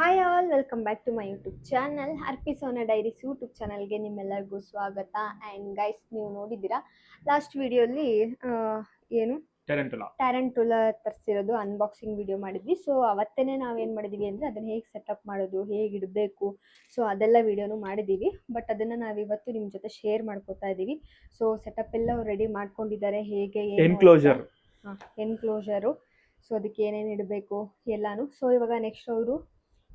Hi all, welcome back to my YouTube channel. Arpi Sona diaries YouTube ಚಾನಲ್ಗೆ ನಿಮ್ಮೆಲ್ಲರಿಗೂ ಸ್ವಾಗತ. And guys, ನೀವು ನೋಡಿದ್ದೀರಾ ಲಾಸ್ಟ್ ವಿಡಿಯೋಲಿ ಏನು ಟ್ಯಾರಂಟುಲಾ ತರಿಸಿರೋದು ಅನ್ಬಾಕ್ಸಿಂಗ್ ವಿಡಿಯೋ ಮಾಡಿದ್ವಿ. ಸೊ ಅವತ್ತೇ ನಾವೇನು ಮಾಡಿದ್ವಿ ಅಂದರೆ ಅದನ್ನು ಹೇಗೆ ಸೆಟಪ್ ಮಾಡೋದು, ಹೇಗೆ ಇಡಬೇಕು, ಸೊ ಅದೆಲ್ಲ ವಿಡಿಯೋನು ಮಾಡಿದ್ದೀವಿ. ಬಟ್ ಅದನ್ನು ನಾವಿವತ್ತು ನಿಮ್ಮ ಜೊತೆ ಶೇರ್ ಮಾಡ್ಕೋತಾ ಇದ್ದೀವಿ. ಸೊ ಸೆಟಪ್ ಎಲ್ಲ ರೆಡಿ ಮಾಡ್ಕೊಂಡಿದ್ದಾರೆ, ಹೇಗೆ ಎನ್ಕ್ಲೋಜರು, ಸೊ ಅದಕ್ಕೆ ಏನೇನು ಇಡಬೇಕು ಎಲ್ಲಾನು. ಸೊ ಇವಾಗ ನೆಕ್ಸ್ಟ್ ಅವರು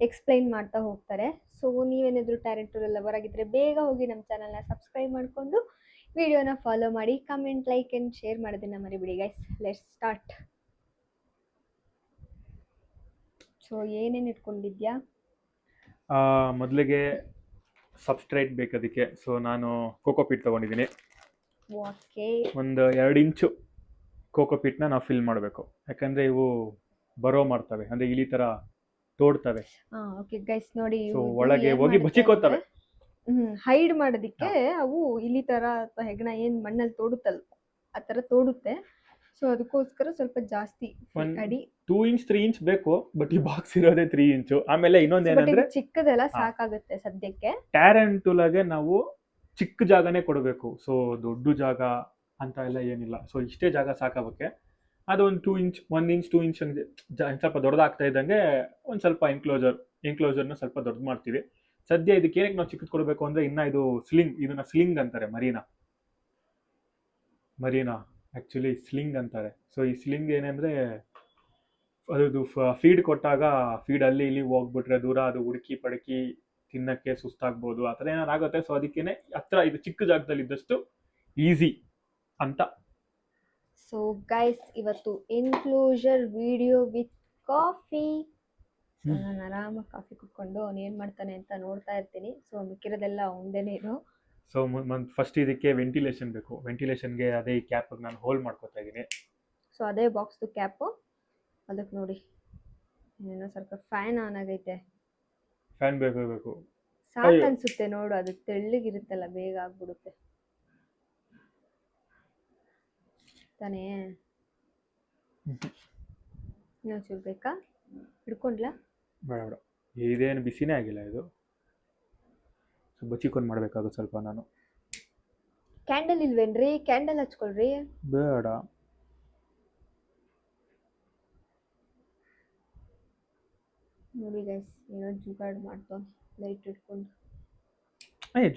ಎಕ್ಸ್ಪ್ಲೈನ್ ಮಾಡ್ತಾ ಹೋಗ್ತಾರೆ. ಸೊ ನೀವೇನಾದರೂ ಟ್ಯಾರಂಟುಲಾ ಲವರ್ ಆಗಿದ್ದರೆ ಬೇಗ ಹೋಗಿ ನಮ್ಮ ಚಾನಲ್ನ ಸಬ್ಸ್ಕ್ರೈಬ್ ಮಾಡಿಕೊಂಡು ವಿಡಿಯೋನ ಫಾಲೋ ಮಾಡಿ, ಕಮೆಂಟ್, ಲೈಕ್ ಆ್ಯಂಡ್ ಶೇರ್ ಮಾಡೋದನ್ನ ಮರಿಬಿಡಿ ಗೈಸ್. Let's start. ಸೊ ಏನೇನು ಇಟ್ಕೊಂಡಿದ್ಯಾ? ಮೊದಲಿಗೆ ಸಬ್ಸ್ಟ್ರೇಟ್ ಬೇಕು ಅದಕ್ಕೆ. ಸೊ ನಾನು ಕೋಕೋಪೀಟ್ ತೊಗೊಂಡಿದ್ದೀನಿ. ಓಕೆ, ಒಂದು 2 ಇಂಚು ಕೋಕೋಪೀಟ್ನ ನಾವು ಫಿಲ್ ಮಾಡಬೇಕು, ಯಾಕಂದರೆ ಇವು ಬರೋ ಮಾಡ್ತವೆ, ಅಂದರೆ ಇಲಿ ಥರ ತೋಡ್ತವೆ. ಓಕೆ ಗೈಸ್, ನೋಡಿ ಸೊ ಒಳಗೆ ಹೋಗಿ ಬಚ್ಚಿಕೋತವೆ. ಹೈಡ್ ಮಾಡೋದಕ್ಕೆ ಅವು ಇಲಿ ಥರ ಅಥವಾ ಹೆಗ್ಣ ಏನು ಮಣ್ಣಲ್ಲಿ ತೋಡುತ್ತಲ್ಲ ಆ ಥರ ತೋಡುತ್ತೆ. ಸೊ ಅದಕ್ಕೋಸ್ಕರ ಸ್ವಲ್ಪ ಜಾಸ್ತಿ ಅಡಿ 2 ಇಂಚ್ 3 ಇಂಚ್ ಬೇಕು. ಬಟ್ ಈ ಬಾಕ್ಸ್ ಇರೋದೇ 3 ಇಂಚು. ಆಮೇಲೆ ಇನ್ನೊಂದೇನಂದ್ರೆ ಚಿಕ್ಕದೆಲ್ಲ ಸಾಕಾಗುತ್ತೆ ಸದ್ಯಕ್ಕೆ. ಟ್ಯಾರಂಟುಲಾಗೆ ನಾವು ಚಿಕ್ಕ ಜಾಗನೇ ಕೊಡಬೇಕು. ಸೊ ದೊಡ್ಡ ಜಾಗ ಅಂತ ಎಲ್ಲ ಏನಿಲ್ಲ. ಸೊ ಇಷ್ಟೇ ಜಾಗ ಸಾಕಾಗಕ್ಕೆ. ಅದು ಒಂದು 2 ಇಂಚ್ 1 ಇಂಚ್ 2 ಇಂಚ್ ಸ್ವಲ್ಪ ದೊಡ್ಡದಾಗ್ತಾ ಇದ್ದಂಗೆ ಒಂದು ಸ್ವಲ್ಪ ಎನ್ಕ್ಲೋಜರ್ನ ಸ್ವಲ್ಪ ದೊಡ್ಡ ಮಾಡ್ತೀವಿ. ಸದ್ಯ ಇದಕ್ಕೆ ಏನಕ್ಕೆ ನಾವು ಚಿಕ್ಕದು ಕೊಡಬೇಕು ಅಂದರೆ, ಇನ್ನು ಇದು ಇದನ್ನ ಸ್ಲಿಂಗ್ ಅಂತಾರೆ. ಮರೀನಾ ಆ್ಯಕ್ಚುಲಿ ಸ್ಲಿಂಗ್ ಅಂತಾರೆ. ಸೊ ಈ ಸ್ಲಿಂಗ್ ಏನಂದರೆ, ಅದು ಫೀಡ್ ಕೊಟ್ಟಾಗ ಫೀಡ್ ಅಲ್ಲಿ ಇಲ್ಲಿ ಹೋಗ್ಬಿಟ್ರೆ ದೂರ ಅದು ಹುಡುಕಿ ಪಡಕಿ ತಿನ್ನಕ್ಕೆ ಸುಸ್ತಾಗ್ಬೋದು, ಆ ಥರ ಏನಾರು ಆಗುತ್ತೆ. ಸೊ ಅದಕ್ಕೇನೆ ಹತ್ರ ಇದು ಚಿಕ್ಕ ಜಾಗದಲ್ಲಿ ಇದ್ದಷ್ಟು ಈಸಿ ಅಂತ. ಸೊ ಗೈಸ್, ಇವತ್ತು ಎನ್ಕ್ಲೋಜರ್ ವಿಡಿಯೋ ವಿತ್ ಕಾಫಿ. ನಾನು ಆರಾಮಾಗಿ ಕಾಫಿ ಕುಟ್ಕೊಂಡು ಅವ್ನು ಏನು ಮಾಡ್ತಾನೆ ಅಂತ ನೋಡ್ತಾ ಇರ್ತೀನಿ. ಸೊ ಮಿಕ್ಕಿರೋದೆಲ್ಲ ಒಂದೇನೇ ಇದು. ಸೊ ಫಸ್ಟ್ ಇದಕ್ಕೆ ವೆಂಟಿಲೇಷನ್ ಬೇಕು. ವೆಂಟಿಲೇಷನ್ಗೆ ಅದೇ ಈ ಕ್ಯಾಪ್ ನಾನು ಹೋಲ್ಡ್ ಮಾಡ್ಕೊತಾ ಇದ್ದೀನಿ. ಸೊ ಅದೇ ಬಾಕ್ಸ್ದು ಕ್ಯಾಪು. ಅದಕ್ಕೆ ನೋಡಿ ಏನೋ ಸ್ವಲ್ಪ ಫ್ಯಾನ್ ಆನ್ ಆಗೈತೆ. ಫ್ಯಾನ್ ಬೇಕು ಸಾಕು ಅನ್ಸುತ್ತೆ ನೋಡು, ಅದು ತೆಳ್ಳಗಿರುತ್ತಲ್ಲ, ಬೇಗ ಆಗ್ಬಿಡುತ್ತೆ ತಾನೇ. ಇನ್ನೊಂದು ಚೂರು ಬೇಕಾ? ಹಿಡ್ಕೊಂಡ್ಲಾ? ಬೇಡ, ಇದೇನು ಬಿಸಿನೇ ಆಗಿಲ್ಲ ಇದು. ಸೊ ಬಚ್ಚಿಕೊಂಡು ಮಾಡಬೇಕಾಗುತ್ತೆ ಸ್ವಲ್ಪ. ನಾನು ಕ್ಯಾಂಡಲ್ ಇಲ್ವೇನ್ರಿ? ಕ್ಯಾಂಡಲ್ ಹಚ್ಕೊಳ್ರಿ. ಬೇಡ, ನೋಡಿ ಗೈಸ್, ಏನೋ ಜುಗಾಡ್ ಮಾಡ್ತೋ ಲೈಟ್ ಇಟ್ಕೊಂಡು.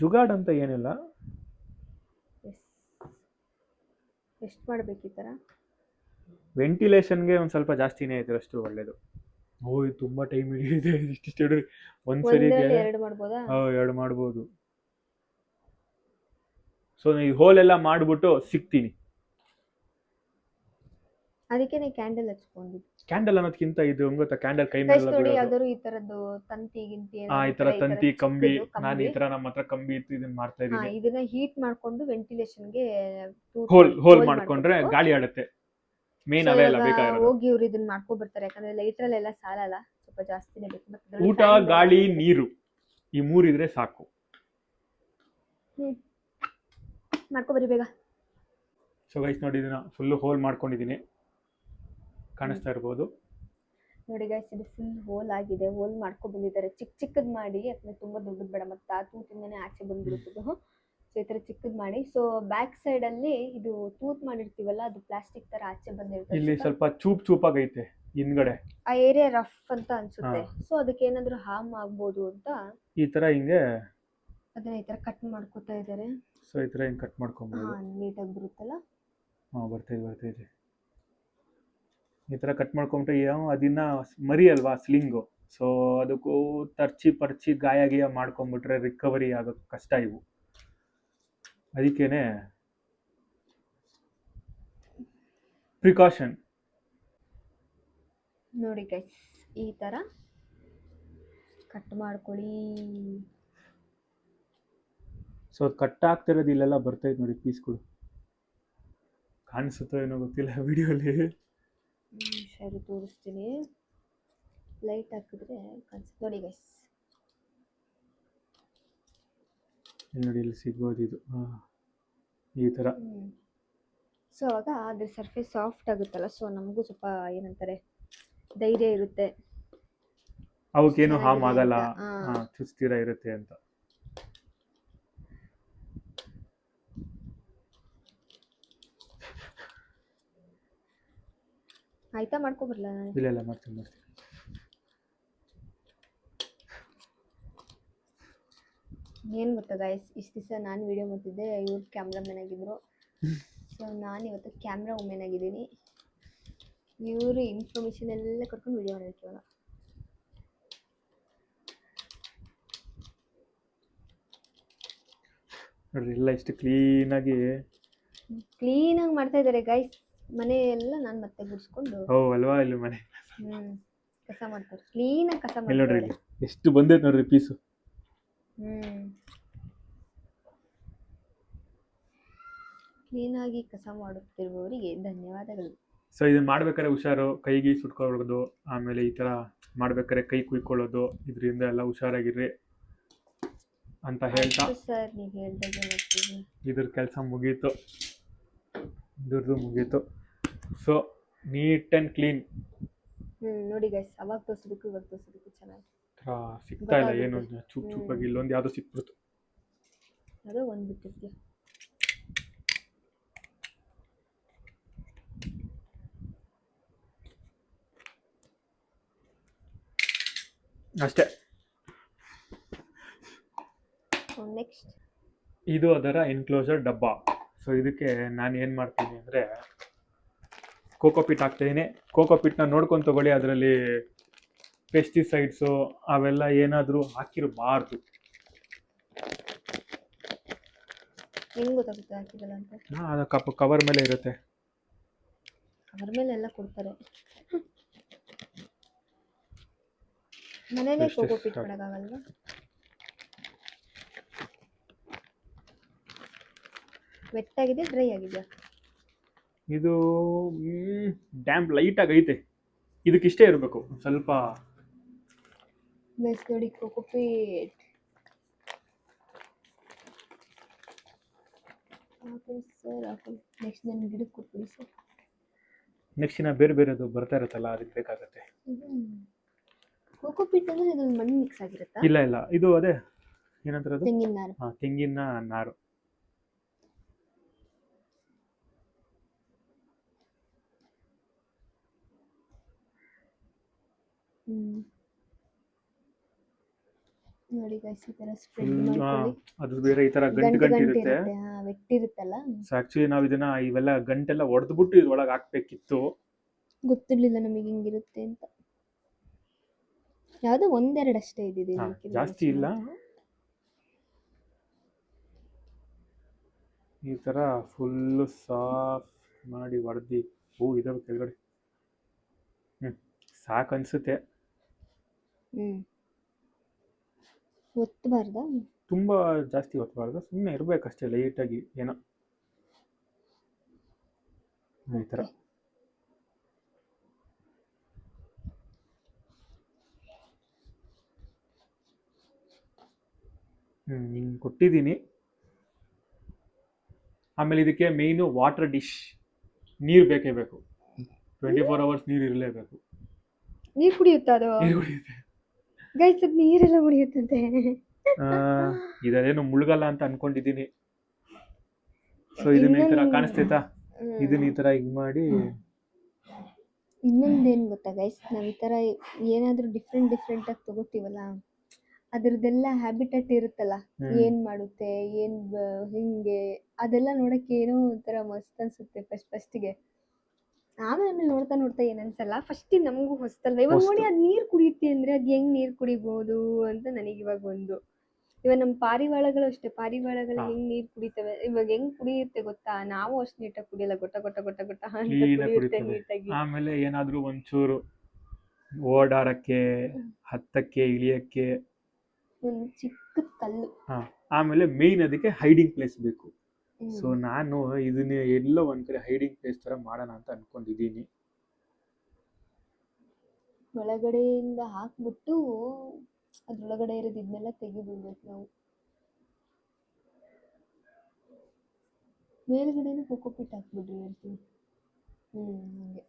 ಜುಗಾಡ್ ಅಂತ ಏನಿಲ್ಲ. ಎಷ್ಟು ಮಾಡ್ಬೇಕು ಈ ಥರ? ವೆಂಟಿಲೇಷನ್ಗೆ ಒಂದು ಸ್ವಲ್ಪ ಜಾಸ್ತಿನೇ ಐತೆ, ಅಷ್ಟು ಒಳ್ಳೇದು. ಇದು ತುಂಬ ಟೈಮ್ ಹಿಡಿಯುತ್ತೆ. ಇಷ್ಟಿಷ್ಟು ಒಂದ್ಸರಿಗೆ 2 ಮಾಡ್ಬೋದಾ? 2 ಮಾಡ್ಬೋದು. ಸೊ ಈ ಹೋಲ್ ಎಲ್ಲ ಮಾಡ್ಬಿಟ್ಟು ಸಿಗ್ತೀನಿ. ಅದಕ್ಕೆ ಕ್ಯಾಂಡಲ್ ಹಚ್ಕೊಂಡಿದ್ದು. ಕ್ಯಾಂಡಲ್ ಅನ್ನೋದಕ್ಕಿಂತ ಇದು ಗೊತ್ತಾ, ಕ್ಯಾಂಡಲ್ ಕೈ ಮೇಲೆ ನೋಡಿ ಯಾವ್ದಾದ್ರು ಈ ತರದ್ದು ತಂತಿ ಗಿಂತಿ ಈ ತರ ತಂತಿ ಕಂಬಿ. ನಾನು ಈ ತರ ನಮ್ಮ ಹತ್ರ ಕಂಬಿ ಇತ್ತು, ಇದನ್ನ ಮಾಡ್ತಾ ಇದ್ದೀನಿ. ಇದನ್ನ ಹೀಟ್ ಮಾಡ್ಕೊಂಡು ವೆಂಟಿಲೇಷನ್ಗೆ ಹೋಲ್ ಮಾಡ್ಕೊಂಡ್ರೆ ಗಾಳಿ ಆಡುತ್ತೆ. ಮೇನ್ ಅವೇ ಎಲ್ಲ ಬೇಕಾಗಿರೋದು. ಹೋಗಿ ಇವ್ರು ಇದನ್ನ ಮಾಡ್ಕೊ ಬರ್ತಾರೆ, ಯಾಕಂದ್ರೆ ಲೈಟ್ರಲ್ಲಿ ಎಲ್ಲ ಸಾಲಲ್ಲ, ಸ್ವಲ್ಪ ಜಾಸ್ತಿನೇ ಬೇಕು. ಊಟ, ಗಾಳಿ, ನೀರು, ಈ 3 ಇದ್ರೆ ಸಾಕು. ಮಾಡ್ಕೊ ಬರಿ ಬೇಗ. ಸೊ ಗೈಸ್ ನೋಡಿ, ಇದನ್ನ ಫುಲ್ ಹೋಲ್ ಮಾಡ್ಕೊಂಡಿದ್ದೀನಿ, ಕಾಣಿಸ್ತಾ ಇರ್ಬೋದು. ನೋಡಿ ಗೈಸ್, ಇದು ಫುಲ್ ಹೋಲ್ ಆಗಿದೆ. ಹೋಲ್ ಮಾಡ್ಕೊ ಬಂದಿದ್ದಾರೆ, ಚಿಕ್ಕದ್ ಮಾಡಿ, ಯಾಕಂದ್ರೆ ತುಂಬಾ ದೊಡ್ಡದ್ ಬೇಡ, ಮತ್ತೆ ಆ ತೂತಿಂದಾನೆ ಆಚೆ ಬಂದ್ಬಿಡುತ್ತದೆ. ಸೊ ಈ ತರ ಚಿಕ್ಕದ್ ಮಾಡಿ. ಸೊ ಬ್ಯಾಕ್ ಸೈಡ್ ಅಲ್ಲಿ ಇದು ತೂತ್ ಮಾಡಿರ್ತೀವಲ್ಲ, ಅದು ಪ್ಲಾಸ್ಟಿಕ್ ತರ ಆಚೆ ಬಂದಿರುತ್ತೆ. ಇಲ್ಲಿ ಸ್ವಲ್ಪ ಚೂಪಾಗೈತೆ ಹಿಂದ್ಗಡೆ, ಆ ಏರಿಯಾ ರಫ್ ಅಂತ ಅನ್ಸುತ್ತೆ. ಸೊ ಅದಕ್ಕೆ ಏನಾದ್ರು ಹಾರ್ಮ್ ಆಗ್ಬೋದು ಅಂತ ಈ ತರ ಹಿಂಗೆ ಅದನ್ನ ಈ ತರ ಕಟ್ ಮಾಡ್ಕೋತಾ ಇದ್ದಾರೆ. ಸೊ ಈ ತರ ಹಿಂಗೆ ಕಟ್ ಮಾಡ್ಕೊಂಬೋದು. ನೀಟಾಗಿ ಬರುತ್ತಲ್ಲ. ಬರ್ತಾ ಇದೆ. ಈ ತರ ಕಟ್ ಮಾಡ್ಕೊಂಡ್ರೆ ಅದನ್ನ ಮರಿ ಅಲ್ವಾ ಸ್ಲಿಂಗು. ಸೊ ಅದಕ್ಕೂ ಪರ್ಚಿ ಗಾಯ ಮಾಡ್ಕೊಂಡ್ಬಿಟ್ರೆ ರಿಕವರಿ ಆಗೋದು ಕಷ್ಟ. ಇವು ಅದಕ್ಕೇನೆ ಪ್ರಿಕಾಷನ್. ನೋಡಿ ಗೈಸ್, ಈ ತರ ಕಟ್ ಮಾಡ್ಕೊಳ್ಳಿ. ಸೊ ಕಟ್ ಆಗ್ತಿರೋದು ಇಲ್ಲೆಲ್ಲ ಬರ್ತೈತೆ ನೋಡಿ ಪೀಸ್ಗಳು. ಕಾಣಿಸುತ್ತೋ ಏನೋ ಗೊತ್ತಿಲ್ಲ ವಿಡಿಯೋಲಿ. ಸರಿ, ತೋರಿಸ್ತೀನಿ. ಲೈಟ್ ಹಾಕಿದ್ರೆ ಕಾಣಿಸುತ್ತೆ ನೋಡಿ ಗೈಸ್. ನೋಡಿ ಇಲ್ಲಿ ಸಿಗ್ಬೋದು ಇದು ಈ ಥರ. ಸೊ ಅವಾಗ ಅದ್ರ ಸರ್ಫೇಸ್ ಸಾಫ್ಟ್ ಆಗುತ್ತಲ್ಲ, ಸೊ ನಮಗೂ ಸ್ವಲ್ಪ ಏನಂತಾರೆ ಧೈರ್ಯ ಇರುತ್ತೆ. ಅವಕ್ಕೇನು ಹಾರ್ಮ್ ಚೆನ್ನಾಗಿದೆ ಆಗಲ್ಲ, ಅಂತ. ಚುಸ್ತೀರ ಇರುತ್ತೆ ಅಂತ. ಆಯ್ತಾ ಮಾಡ್ಕೊಬರ್ಲ ನಾನು? ಇಲ್ಲ ಮಾಡ್ತೀನಿ. ಏನು ಗೊತ್ತಾ ಗೈಸ್, ಇಷ್ಟು ದಿವಸ ನಾನು ವಿಡಿಯೋ ಮಾಡ್ತಿದ್ದೆ, ಇವ್ರು ಕ್ಯಾಮ್ರಾಮನ್ ಆಗಿದ್ರು. ಸೊ ನಾನು ಇವತ್ತು ಕ್ಯಾಮ್ರಾ ವುಮೆನ್ ಆಗಿದ್ದೀನಿ. ಇವರು ಇನ್ಫಾರ್ಮೇಷನ್ ಎಲ್ಲ ಕೊಟ್ಕೊಂಡು ವಿಡಿಯೋ ಮಾಡಿರ್ತೀವಲ್ಲ. ನೋಡ್ರಿ ಎಲ್ಲ ಎಷ್ಟು ಕ್ಲೀನಾಗಿ ಮಾಡ್ತಾ ಇದ್ದಾರೆ ಗೈಸ್. ಮನೆ ಎಲ್ಲ ನಾನು ಮತ್ತೆ ಗುಡಿಸ್ಕೊಂಡು ಅಲ್ವಾ ಇಲ್ಲಿ ಮನೆ ಕಸ ಮಾಡ್ತಾರೆ, ಕ್ಲೀನಾಗಿ ಕಸ ಇಲ್ಲಿ ನೋಡ್ರಿ ಮಾಡ್ತಾರೆ. ಇಲ್ಲಿ ಎಷ್ಟು ಬಂದೈತೆ ನೋಡ್ರಿ ಪೀಸು. ಕ್ಲೀನಾಗಿ ಕಸ ಮಾಡುತ್ತಿರುವವರಿಗೆ ಧನ್ಯವಾದಗಳು. ಸೊ ಇದನ್ನ ಮಾಡ್ಬೇಕಾದ್ರೆ ಹುಷಾರು, ಕೈಗೆ ಸುಟ್ಕೊಳ್ಬೋದು, ಆಮೇಲೆ ಈ ತರ ಮಾಡ್ಬೇಕಾದ್ರೆ ಕೈ ಕುಯ್ಕೊಳ್ಳೋದು, ಇದರಿಂದ ಎಲ್ಲ ಹುಷಾರಾಗಿರ್ರಿ ಅಂತ ಹೇಳ್ತಾ ಸರ್ ನೀವು ಹೇಳ್ದಾಗೆ ಮಾಡ್ತೀವಿ. ಇದ್ರ ಕೆಲಸ ಮುಗೀತು, ಇದ್ರದ್ದು ಮುಗೀತು. So neat and clean. ನೋಡಿ ಗೈಸ್, ಅವಾಗ ತೋರಿಸೋದಕ್ಕೂ ಇವಾಗ ತೋರಿಸೋದಕ್ಕೂ ಚೆನ್ನಾಗಿ ಸಿಗ್ತಾ ಇಲ್ಲ ಏನು ಚೂಪ್ ಚೂಪಾಗಿ. ಇಲ್ಲೊಂದು ಯಾವುದೋ ಸಿಕ್ಬಿಡ್ತು, ಅದೋ ಒಂದು ಬಿಟ್ಟಿರ್ತೀಯ. ಅಷ್ಟೇ. ನೆಕ್ಸ್ಟ್ ಇದು ಅದರ ಎನ್ಕ್ಲೋಸರ್ ಡಬ್ಬ. ಸೊ ಇದಕ್ಕೆ ನಾನು ಏನು ಮಾಡ್ತೀನಿ ಅಂದರೆ ಕೋಕೋಪಿಟ್ ಹಾಕ್ತಾಯಿದ್ದೀನಿ. ಕೋಕೋಪಿಟ್ನ ನೋಡ್ಕೊಂಡು ತಗೊಳ್ಳಿ, ಅದರಲ್ಲಿ ಪೆಸ್ಟಿಸೈಡ್ಸು ಅವೆಲ್ಲ ಏನಾದರೂ ಹಾಕಿರಬಾರ್ದು. ಹೆಂಗೆ ಗೊತ್ತಾಗುತ್ತೆ ಹಾಕಿದಲ್ಲ ಅಂತ? ಅದು ಕವರ್ ಮೇಲೆ ಇರುತ್ತೆ. ಕವರ್ ಮೇಲೆ ಎಲ್ಲ ಕೊಡ್ತಾರೆ. ಮನೇಲೆ ಕೋಕೋಪಿಟ್ ಮಾಡೋಕ್ಕಾಗಲ್ವಾ? ವೆಟ್ ಆಗಿದೆ, ಡ್ರೈ ಆಗಿದೆಯಾ? ಇದು ಡ್ಯಾಂಪ್ ಲೈಟಾಗಿ ಐತೆ. ಇದಕ್ಕಿಷ್ಟೇ ಇರಬೇಕು ಸ್ವಲ್ಪ. ಬೆಸ್ಟ್ ನೋಡಿ ಕೋಕೋಪಿಟ್. ಸರ್ ನೆಕ್ಸ್ಟ್ ನನ್ನ ಗಿಡಕ್ಕೆ ಕೊಟ್ಬಿಡಿ ಸರ್. ನೆಕ್ಸ್ಟ್ ದಿನ ಬೇರೆ ಬೇರೆದು ಬರ್ತಾ ಇರುತ್ತಲ್ಲ, ಅದಕ್ಕೆ ಬೇಕಾಗುತ್ತೆ. ಕೋಕೋಪಿಟ್ ಅಂದರೆ ಇದು ಮಣ್ಣು ಮಿಕ್ಸ್ ಆಗಿರುತ್ತಾ? ಇಲ್ಲ ಇದು ಅದೇ ಏನಂತಾರೆ ಅದು, ತೆಂಗಿನ ನಾರು. ತೆಂಗಿನ ನಾರು. ನೋಡಿ ಗೈಸ್, ಈ ತರ ಸ್ಪ್ರೆಡ್ ಮಾಡ್ಕೊಳ್ಳಿ. ಅದು ಬೇರೆ ಈ ತರ ಗಂಟು ಇರುತ್ತೆ, ವೆಟ್ ಇರುತ್ತಲ್ಲ. ಸೊ ಆಕ್ಚುಲಿ ನಾವು ಇದನ್ನ ಇವೆಲ್ಲ ಗಂಟೆಲ್ಲ ಹೊಡೆದ್ಬಿಟ್ಟು ಇದ್ರೊಳಗೆ ಹಾಕ್ಬೇಕಿತ್ತು. ಗೊತ್ತಿರ್ಲಿಲ್ಲ ನಮಗೆ ಹಿಂಗಿರುತ್ತೆ ಅಂತ. ಯಾವುದೋ ಒಂದೆರಡು ಅಷ್ಟೇ ಇದ್ದಿದೆ, ಜಾಸ್ತಿ ಇಲ್ಲ. ಈ ತರ ಫುಲ್ಲು ಸಾಫ್ಟ್ ಮಾಡಿ ಹೊಡೆದು ಇದಾವೆ ಕೆಳಗಡೆ. ಸಾಕು ಅನ್ಸುತ್ತೆ. ಒತ್ತಬಾರ್ದಾ? ತುಂಬಾ ಜಾಸ್ತಿ ಒತ್ತಬಾರ್ದು, ಸುಮ್ಮನೆ ಇರಬೇಕಷ್ಟೇ ಲೈಟಾಗಿ ಏನೋ ಈ ಥರ. ಹಿಂಗೆ ಕೊಟ್ಟಿದ್ದೀನಿ. ಆಮೇಲೆ ಇದಕ್ಕೆ ಮೇಯ್ನು ವಾಟರ್ ಡಿಶ್, ನೀರು ಬೇಕೇ ಬೇಕು. 24 hours ನೀರು ಇರಲೇಬೇಕು. ನೀರು ಕುಡಿಯುತ್ತಾ ಅದು? ನೀರು ಕುಡಿಯುತ್ತೆ ಗೈಸ್, ಅದು ನೀರೆಲ್ಲ ಕುಡಿಯುತ್ತಂತೆ. ಇದೇನು ಮುಳುಗಲ್ಲ ಅಂತ ಅನ್ಕೊಂಡಿದ್ದೀನಿ. ಸೊ ಇದನ್ನ ಈ ತರ ಕಾಣಿಸ್ತೈತಾ, ಇದನ್ನ ಈ ತರ ಹಿಂಗ್ ಮಾಡಿ. ಇನ್ನೊಂದೇನು ಗೊತ್ತಾ ಗೈಸ್, ನಾವು ಈ ತರ ಏನಾದರೂ ಡಿಫ್ರೆಂಟ್ ಆಗಿ ತಗೋತೀವಲ್ಲ, ಅದ್ರದ್ದೆಲ್ಲ ಹ್ಯಾಬಿಟೇಟ್ ಇರುತ್ತಲ್ಲ, ಏನ್ ಮಾಡುತ್ತೆ, ಹಿಂಗೆ ಅದೆಲ್ಲ ನೋಡಕ್ಕೆ ಏನೋ ಒಂಥರ ಮಸ್ತ್ ಅನ್ಸುತ್ತೆ ಫಸ್ಟಿಗೆ. ಆಮೇಲೆ ನೋಡ್ತಾ ಏನನ್ಸಲ್ಲ. ಫಸ್ಟ್ ನಮಗೂ ಹೊಸ್ತಲ್ವ, ಇವಾಗ ನೋಡಿ ಅದು ನೀರು ಕುಡಿಯುತ್ತೆ ಅಂದ್ರೆ ಅದು ಹೆಂಗ್ ನೀರು ಕುಡಿಬಹುದು ಅಂತ ನನಗೆ ಇವಾಗ ಇವಾಗ ನಮ್ಮ ಪಾರಿವಾಳಗಳು ಅಷ್ಟೇ, ಪಾರಿವಾಳಗಳು ಹೆಂಗ್ ನೀರು ಕುಡಿತವೆ, ಇವಾಗ ಹೆಂಗ್ ಕುಡಿಯುತ್ತೆ ಗೊತ್ತಾ? ನಾವು ಅಷ್ಟು ನೀಟಾಗಿ ಕುಡಿಯಲ್ಲ, ಗೊಟ್ಟ ಅಂತ ಕುಡಿಯುತ್ತೆ ನೀಟಾಗಿ. ಆಮೇಲೆ ಏನಾದ್ರೂ ಒಂಚೂರು ಓಡಾಡಕ್ಕೆ, ಹತ್ತಕ್ಕೆ, ಇಳಿಯಕ್ಕೆ ಒಂದು ಚಿಕ್ಕ ಕಲ್ಲು. ಆಮೇಲೆ ಮೇಯ್ನ್ ಅದಕ್ಕೆ ಹೈಡಿಂಗ್ ಪ್ಲೇಸ್ ಬೇಕು. ಸೊ ನಾನು ಇದನ್ನ ಎಲ್ಲೋ ಒಂದ್ ಕಡೆ ಹೈಡಿಂಗ್ ಪ್ಲೇಸ್ ತರ ಮಾಡೋಣ ಅಂತ ಅನ್ಕೊಂಡಿದ್ದೀನಿ. ಒಳಗಡೆಯಿಂದ ಹಾಕ್ಬಿಟ್ಟು ಅದ್ರೊಳಗಡೆ ಇರೋದು ಇದನ್ನೆಲ್ಲ ತೆಗಿಬಿಡ್ಬೇಕು ನಾವು. ಮೇಲ್ಗಡೆನೂ ಕೋಕೋಪಿಟ್ ಹಾಕ್ಬಿಡ್ರಿ ಹೇಳ್ತೀನಿ. ಹಂಗೆ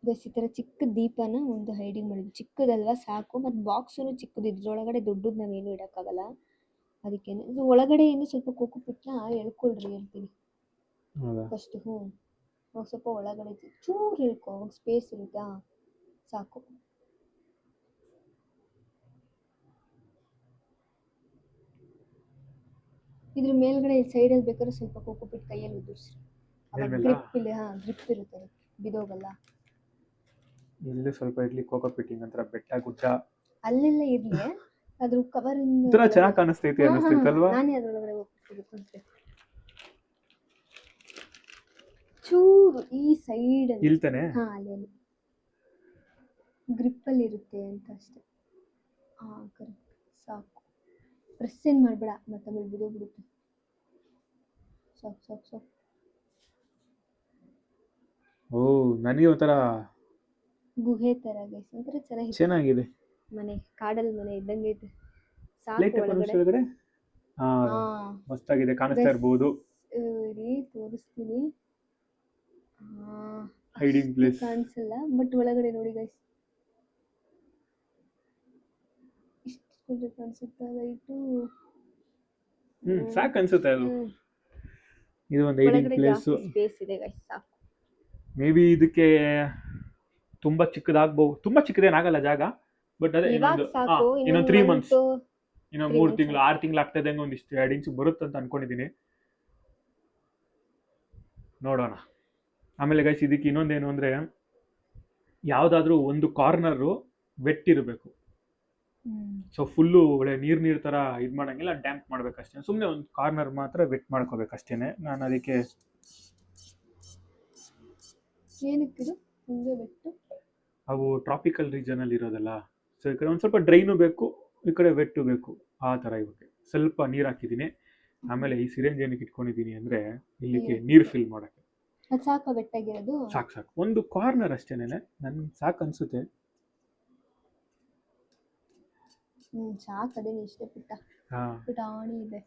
ಗೈಸ್ ಈ ಥರ ಚಿಕ್ಕ ದೀಪನ ಒಂದು ಹೈಡಿಂಗ್ ಮಾಡಿದ್ವಿ. ಚಿಕ್ಕದಲ್ವಾ ಸಾಕು, ಮತ್ತು ಬಾಕ್ಸೂ ಚಿಕ್ಕದು, ಇದ್ರೊಳಗಡೆ ದೊಡ್ಡದು ನಾವೇನು ಇಡೋಕ್ಕಾಗಲ್ಲ. ಅದಕ್ಕೇನೆ ಇದು ಒಳಗಡೆ ಏನು ಸ್ವಲ್ಪ ಕೋಕೋ ಪಿಟ್ನ ಎಳ್ಕೊಳ್ರಿ ಹೇಳ್ತೀನಿ ಹೌದಾ? ಫಸ್ಟ್. ಅವಾಗ ಸ್ವಲ್ಪ ಒಳಗಡೆ ಚೂರು ಎಳ್ಕೊ, ಅವಾಗ ಸ್ಪೇಸ್ ಇರುತ್ತಾ, ಸಾಕು. ಇದ್ರ ಮೇಲ್ಗಡೆ ಸೈಡಲ್ಲಿ ಬೇಕಾದ್ರೆ ಸ್ವಲ್ಪ ಕೋಕೋ ಪಿಟ್ ಕೈಯಲ್ಲಿ ಉದುರಿಸ್ರಿ, ಅವಾಗ ಮೇಲ್ಮೇಲ? ಗ್ರಿಪ್ ಇಲ್ಲ. ಗ್ರಿಪ್ ಇರುತ್ತೆ, ಅದಕ್ಕೆ ಬಿದೋಗಲ್ಲ. ಇಲ್ಲಿ ಸ್ವಲ್ಪ ಇರ್ಲಿ ಕೋಕೋ ಪಿಟ್ಟಿಂಗ್ ಅಂತ ಬೆಟ್ಟ ಗುಡ್ಡ ಅಲ್ಲೆಲ್ಲ ಇರ್ಲಿ, ಅದ್ರ ಕವರಿಂದ ಒಂಥರ ಚೆನ್ನಾಗಿ ಕಾಣಿಸ್ತೈತಿ ಅನಿಸ್ತೈತಲ್ವಾ? ನಾನೇ ಅದ್ರೊಳಗಡೆ ಹೋಗ್ತಿದ್ದೆ ಚೂರು ಈ ಸೈಡ್ ಇಲ್ತಾನೆ ಅಲ್ಲಿ ಗ್ರಿಪ್ಪಲ್ಲಿ ಇರುತ್ತೆ ಅಂತ ಅಷ್ಟೇ. ಕರೆಕ್ಟ್, ಸಾಕು. ಪ್ರೆಸ್ ಏನು ಮಾಡಬೇಡ, ಮತ್ತೆ ಆಮೇಲೆ ಬಿಡೋಗ್ಬಿಡುತ್ತೆ. ಸಾಕು ಸಾಕು ಸಾಕು. ಓ, ನನಗೆ ಒಂಥರ ಗುಹೆ ಥರ ಗೈಸ್, ಒಂಥರ ಚೆನ್ನಾಗಿದೆ. ಮನೆ, ಕಾಡಲ್ಲಿ ಮನೆ ಇದ್ದಂಗೆ ಐತೆ. ಲೈಟ್ ಸಾಕು ಒಳಗಡೆ. ಹಾ, ಮಸ್ತಾಗಿದೆ, ಕಾಣಿಸ್ತಾ ಇರ್ಬೋದು. ತೋರಿಸ್ತೀನಿ. ಹೈಡಿಂಗ್ ಪ್ಲೇಸ್ ಕಾಣಿಸಲ್ಲ, ಬಟ್ ಒಳಗಡೆ ನೋಡಿ ಗೈಸ್, ಇಷ್ಟು ಕಾಣಿಸುತ್ತಾ ಲೈಟು. ಸಾಕು ಅನ್ಸುತ್ತೆ ಅದು. ಇದು ಒಂದು ಹೈಡಿಂಗ್ ಪ್ಲೇಸ್. ಸ್ಪೇಸ್ ಇದೆ ಗೈಸ್, ಸಾಕು. ಮೇ ಬಿ ಇದಕ್ಕೆ ತುಂಬಾ ಚಿಕ್ಕದಾಗಬಹುದು, ತುಂಬಾ ಚಿಕ್ಕದೇನಾಗಲ್ಲ ಜಾಗ. ಬಟ್ ಅದೇ ಇನ್ನೊಂದು 3 ಮಂತ್ಸ್, ಇನ್ನೊಂದು 3 ತಿಂಗಳು 6 ತಿಂಗಳು ಆಗ್ತಾ ಇದ್ದಂಗೆ ಒಂದಿಷ್ಟು 2 ಇಂಚು ಬರುತ್ತೆ ಅಂತ ಅನ್ಕೊಂಡಿದ್ದೀನಿ. ನೋಡೋಣ. ಆಮೇಲೆ ಗೈಸ್ ಇದಕ್ಕೆ ಇನ್ನೊಂದೇನು ಅಂದರೆ, ಯಾವುದಾದ್ರೂ ಒಂದು ಕಾರ್ನರು ವೆಟ್ ಇರಬೇಕು. ಸೊ ಫುಲ್ಲು ಒಳ್ಳೆ ನೀರು ಥರ ಇದು ಮಾಡೋಂಗಿಲ್ಲ, ಡ್ಯಾಂಪ್ ಮಾಡ್ಬೇಕಷ್ಟೇ. ಸುಮ್ಮನೆ ಒಂದು ಕಾರ್ನರ್ ಮಾತ್ರ ವೆಟ್ ಮಾಡ್ಕೋಬೇಕಷ್ಟೇ. ನಾನು ಅದಕ್ಕೆ ಏನಕ್ಕಿದು ಮುಂದೆ ವೆಟ್ಟು? ಅವು ಟ್ರಾಪಿಕಲ್ ರೀಜನಲ್ಲಿ ಇರೋದಲ್ಲ, ಸೊ ಈ ಕಡೆ ಒಂದು ಸ್ವಲ್ಪ ಡ್ರೈನು ಬೇಕು, ಈ ಕಡೆ ವೆಟ್ಟು ಬೇಕು, ಆ ಥರ ಇವಕ್ಕೆ ಸ್ವಲ್ಪ ನೀರು ಹಾಕಿದ್ದೀನಿ. ಆಮೇಲೆ ಈ ಸಿರೆಂಜ್ ಏನಕ್ಕೆ ಇಟ್ಕೊಂಡಿದ್ದೀನಿ ಅಂದರೆ, ಇಲ್ಲಿಗೆ ನೀರು ಫಿಲ್ ಮಾಡೋಕ್ಕೆ. ಅದು ಸಾಕು ಬೆಟ್ಟಾಗಿರೋದು? ಸಾಕು ಸಾಕು, ಒಂದು ಕಾರ್ನರ್ ಅಷ್ಟೇನೆ, ನನ್ಗೆ ಸಾಕು ಅನಿಸುತ್ತೆ. ಸಾಕು, ಅದೇನು ಇಷ್ಟೇ ಪುಟಾಣಿ ಇದೆ.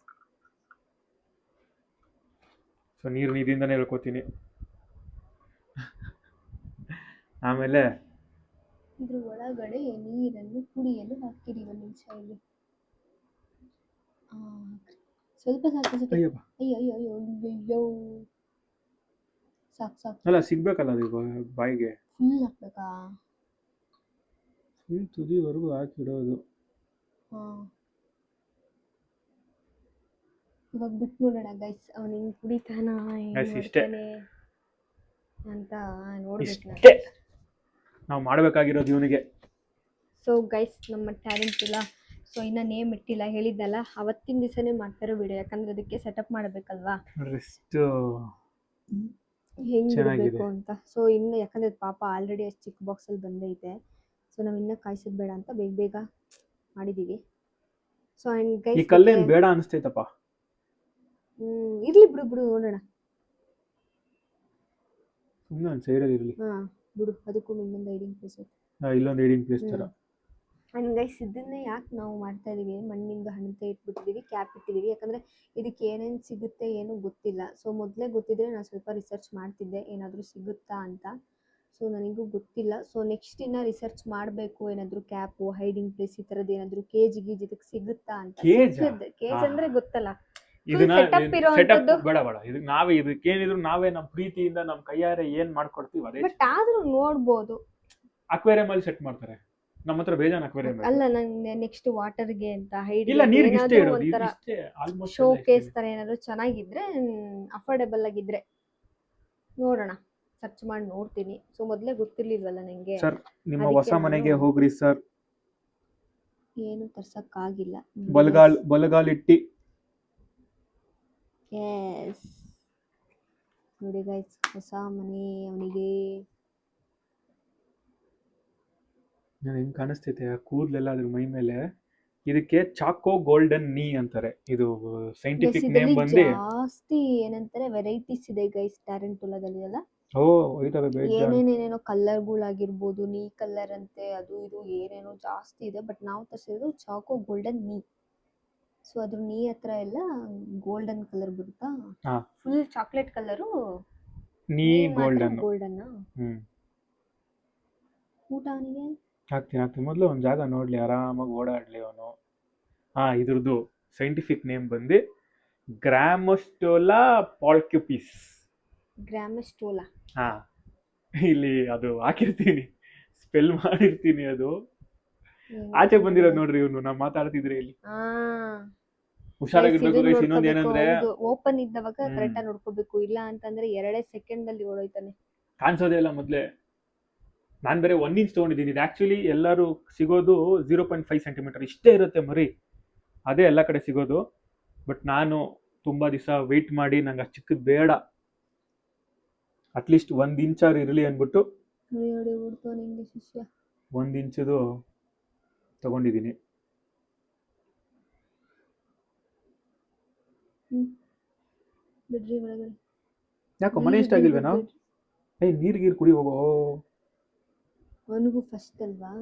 ಸೊ ನೀರು ಇದರಿಂದನೇ ಹೇಳ್ಕೊತೀನಿ. ಆಮೇಲೆ ಇದ್ರ ಒಳಗಡೆ ನೀರನ್ನು ಕುಡಿಯಲು ಹಾಕಿರಿ. ಒಂದು ನಿಮಿಷ ಇಲ್ಲಿ ಸ್ವಲ್ಪ ಸಾಕು. ಅಯ್ಯೋ ಅಯ್ಯೋ ಅಯ್ಯೋ ಅಯ್ಯೋ, ಸಾಕು ಸಾಕು. ಅಲ್ಲ, ಸಿಗ್ಬೇಕಲ್ಲ ಅದು ಬಾಯಿಗೆ. ಫುಲ್ ಹಾಕ್ಬೇಕಾ? ಫುಲ್ ತುದಿವರೆಗೂ ಹಾಕಿಡೋದು. ಇವಾಗ ಬಿಟ್ಟು ನೋಡೋಣ ಗೈಸ್, ಅವನು ಹಿಂಗೆ ಕುಡಿತಾನ ಅಂತ ನೋಡ್ಬೇಕು. ನಾವು ಮಾಡಬೇಕಾಗಿರೋದು ಇವನಿಗೆ. ಸೊ ಗೈಸ್, ನಮ್ಮ ಟ್ಯಾಲೆಂಟ್ ಇಲ್ಲ. ಸೊ ಇನ್ನು ನೇಮ್ ಇಟ್ಟಿಲ್ಲ, ಹೇಳಿದ್ದಲ್ಲ ಅವತ್ತಿನ ದಿವಸನೇ ಮಾಡ್ತಾರೋ ವಿಡಿಯೋ, ಯಾಕಂದ್ರೆ ಅದಕ್ಕೆ ಸೆಟಪ್ ಮಾಡಬೇಕಲ್ವಾ, ಹೆಂಗಿರಬೇಕು ಅಂತ. ಸೊ ಇನ್ನು ಯಾಕಂದ್ರೆ ಪಾಪ ಆಲ್ರೆಡಿ ಅಷ್ಟು ಚಿಕ್ಕ ಬಾಕ್ಸಲ್ಲಿ ಬಂದೈತೆ. ಸೊ ನಾವು ಇನ್ನೂ ಕಾಯಿಸೋದು ಬೇಡ ಅಂತ ಬೇಗ ಬೇಗ ಮಾಡಿದ್ದೀವಿ. ಸೊ ಆ್ಯಂಡ್ ಗೈಸ್, ಈ ಕಲ್ಲೇನು ಬೇಡ ಅನಿಸ್ತೈತಪ್ಪ. ಇರ್ಲಿ ಬಿಡು ಬಿಡು, ನೋಡೋಣ. ಸುಮ್ಮನೆ ಒಂದು ಸೈಡಲ್ಲಿ ಇರಲಿ. ಬಿಡು, ಅದಕ್ಕೂ ಇನ್ನೊಂದು ಹೈಡಿಂಗ್ ಪ್ಲೇಸ್ ಐತೆ. ಇಲ್ಲೊಂದು ಹೈಡಿಂಗ್ ಪ್ಲೇಸ್ ಥರ. ಆ್ಯಂಡ್ ಗೈಸ್, ಇದನ್ನೇ ಯಾಕೆ ನಾವು ಮಾಡ್ತಾ ಇದ್ದೀವಿ, ಮಣ್ಣಿಂದ ಹಣತೆ ಇಟ್ಬಿಟ್ಟಿದ್ದೀವಿ, ಕ್ಯಾಪ್ ಇಟ್ಟಿದ್ದೀವಿ. ಯಾಕಂದರೆ ಇದಕ್ಕೆ ಏನೇನು ಸಿಗುತ್ತೆ ಏನೂ ಗೊತ್ತಿಲ್ಲ. ಸೊ ಮೊದಲೇ ಗೊತ್ತಿದ್ದರೆ ನಾನು ಸ್ವಲ್ಪ ರಿಸರ್ಚ್ ಮಾಡ್ತಿದ್ದೆ, ಏನಾದರೂ ಸಿಗುತ್ತಾ ಅಂತ. ಸೊ ನನಗೂ ಗೊತ್ತಿಲ್ಲ. ಸೊ ನೆಕ್ಸ್ಟ್ ಇನ್ನು ರಿಸರ್ಚ್ ಮಾಡಬೇಕು, ಏನಾದರೂ ಕ್ಯಾಪು, ಹೈಡಿಂಗ್ ಪ್ಲೇಸ್ ಈ ಥರದ್ದು ಏನಾದರೂ ಕೇಜ್ ಇದಕ್ಕೆ ಸಿಗುತ್ತಾ ಅಂತ. ಕೇಜ್ ಅಂದರೆ ಗೊತ್ತಲ್ಲ, ಸೆಟಪ್ ಬೇಡ ಬೇಡ, ಇದಕ್ಕೆ ನಾವೇ ಇದಕ್ಕೇನಿದ್ರು ನಾವೇ ನಮ್ಮ ಪ್ರೀತಿಯಿಂದ ನಮ್ಮ ಕೈಯಾರೆ ಏನು ಮಾಡ್ಕೊಡ್ತೀವಿ ಅದೇ. ಬಟ್ ಆದರೂ ನೋಡ್ಬೋದು. ಅಕ್ವೇರಿಯಂ ಅಲ್ಲಿ ಸೆಟ್ ಮಾಡ್ತಾರೆ, ನಮ್ಮ ಹತ್ರ ಬೇಜಾನ್ ಅಕ್ವೇರಿಯಂ ಅಲ್ಲ. ನಂಗೆ ನೆಕ್ಸ್ಟ್ ವಾಟರ್ಗೆ ಅಂತ ಇಲ್ಲ, ನೀರಿಗೆ ಇಷ್ಟೇ ಇರೋದು, ಇಷ್ಟೇ ಆಲ್ಮೋಸ್ಟ್. ಶೋ ಕೇಸ್ ತರ ಏನಾದ್ರು ಚೆನ್ನಾಗಿದ್ರೆ, ಅಫೋರ್ಡೆಬಲ್ ಆಗಿದ್ರೆ ನೋಡೋಣ, ಸರ್ಚ್ ಮಾಡಿ ನೋಡ್ತೀನಿ. ಸೊ ಮೊದಲೇ ಗೊತ್ತಿರ್ಲಿಲ್ವಲ್ಲ ನಂಗೆ. ಸರ್, ನಿಮ್ಮ ಹೊಸ ಮನೆಗೆ ಹೋಗ್ರಿ ಸರ್. ಏನು ತರ್ಸಕ್ಕಾಗಿಲ್ಲ. ಬಲಗಾಲಿಟ್ಟಿ. ಎಸ್, ನೋಡಿ ಗೈಸ್, ಹೊಸ ಮನೆ ಅವನಿಗೆ. ಹೆಂಗ್ ಕಾಣಿಸ್ತೈತೆ ಕೂದಲೆಲ್ಲ ಅದ್ರ ಮೈ ಮೇಲೆ. ಇದಕ್ಕೆ ಚಾಕೋ ಗೋಲ್ಡನ್ ನೀ ಅಂತಾರೆ. ಇದು ಸೈಂಟಿಫಿಕ್ ನೇಮ್ ಬಂದು ಜಾಸ್ತಿ ಏನಂತಾರೆ ವೆರೈಟೀಸ್ ಇದೆ ಗೈಸ್ ಟ್ಯಾರೆಂಟುಲಾದಲ್ಲಿ ಎಲ್ಲ. ಇದಾವೆ ಏನೇನೇನೇನೋ ಕಲರ್ಗಳಾಗಿರ್ಬೋದು, ನೀ ಕಲರ್ ಅಂತೆ, ಅದು ಇದು ಏನೇನೋ ಜಾಸ್ತಿ ಇದೆ. ಬಟ್ ನಾವು ತರಿಸಿರೋದು ಚಾಕೋ ಗೋಲ್ಡನ್ ನೀ. ಸೊ ಅದ್ರ ನೀ ಹತ್ರ ಎಲ್ಲ ಗೋಲ್ಡನ್ ಕಲರ್ ಬರುತ್ತಾ, ಫುಲ್ ಚಾಕ್ಲೇಟ್ ಕಲರು ನೀ ಗೋಲ್ಡನ್. ಊಟ ಅವನಿಗೆ ಹಾಕ್ತೀನಿ ಮೊದಲು ಒಂದು ಜಾಗ ನೋಡಲಿ, ಆರಾಮಾಗಿ ಓಡಾಡಲಿ ಅವನು. ಇದ್ರದ್ದು ಸೈಂಟಿಫಿಕ್ ನೇಮ್ ಬಂದು ಗ್ರಾಮಸ್ಟೋಲಾ ಪಾಲ್ಕ್ಯುಪಿಸ್. ಗ್ರಾಮಸ್ಟೋಲಾ. ಇಲ್ಲಿ ಅದು ಹಾಕಿರ್ತೀನಿ, ಸ್ಪೆಲ್ ಮಾಡಿರ್ತೀನಿ. ಅದು ಆಚೆ ಬಂದಿರೋದು ನೋಡ್ರಿ ಇವನು. ನಾವು ಮಾತಾಡ್ತಿದ್ರೆ ಇಲ್ಲಿ ಹುಷಾರಾಗಿರ್ಬೇಕು ಗೈಸ್. ಇನ್ನೊಂದು ಏನಂದ್ರೆ ಓಪನ್ ಇದ್ದವಾಗ ಕರೆಕ್ಟ್ ಆಗಿ ನೋಡ್ಕೋಬೇಕು, ಇಲ್ಲ ಅಂತಂದ್ರೆ 2 ಸೆಕೆಂಡ್ ಅಲ್ಲಿ ಓಡೋಯ್ತಾನೆ. ಕಾಣಿಸೋದೇ ಇಲ್ಲ ಮೊದಲೇ. ನಾನು ಬೇರೆ 1 ಇಂಚ್ ತೊಗೊಂಡಿದ್ದೀನಿ. ಇದು ಆ್ಯಕ್ಚುಲಿ ಎಲ್ಲರೂ ಸಿಗೋದು 0.5 ಸೆಂಟಿಮೀಟರ್ ಇಷ್ಟೇ ಇರುತ್ತೆ ಮರಿ, ಅದೇ ಎಲ್ಲ ಕಡೆ ಸಿಗೋದು. ಬಟ್ ನಾನು ತುಂಬ ದಿವಸ ವೆಯ್ಟ್ ಮಾಡಿ ನಂಗೆ ಅಷ್ಟು ಚಿಕ್ಕದು ಬೇಡ, ಅಟ್ಲೀಸ್ಟ್ 1 ಇಂಚಾರು ಇರಲಿ ಅಂದ್ಬಿಟ್ಟು 1 ಇಂಚದು ತಗೊಂಡಿದ್ದೀನಿ. ಬಿಡ್ರಿ ಒಳಗಡೆ. ಯಾಕೋ ಮನೆ ಇಷ್ಟ ಆಗಿಲ್ವೇನೋ? ನೀರು ಕುಡಿ ಹೋಗೋ. ಅವನಿಗೂ ಫಸ್ಟ್ ಅಲ್ವಾ,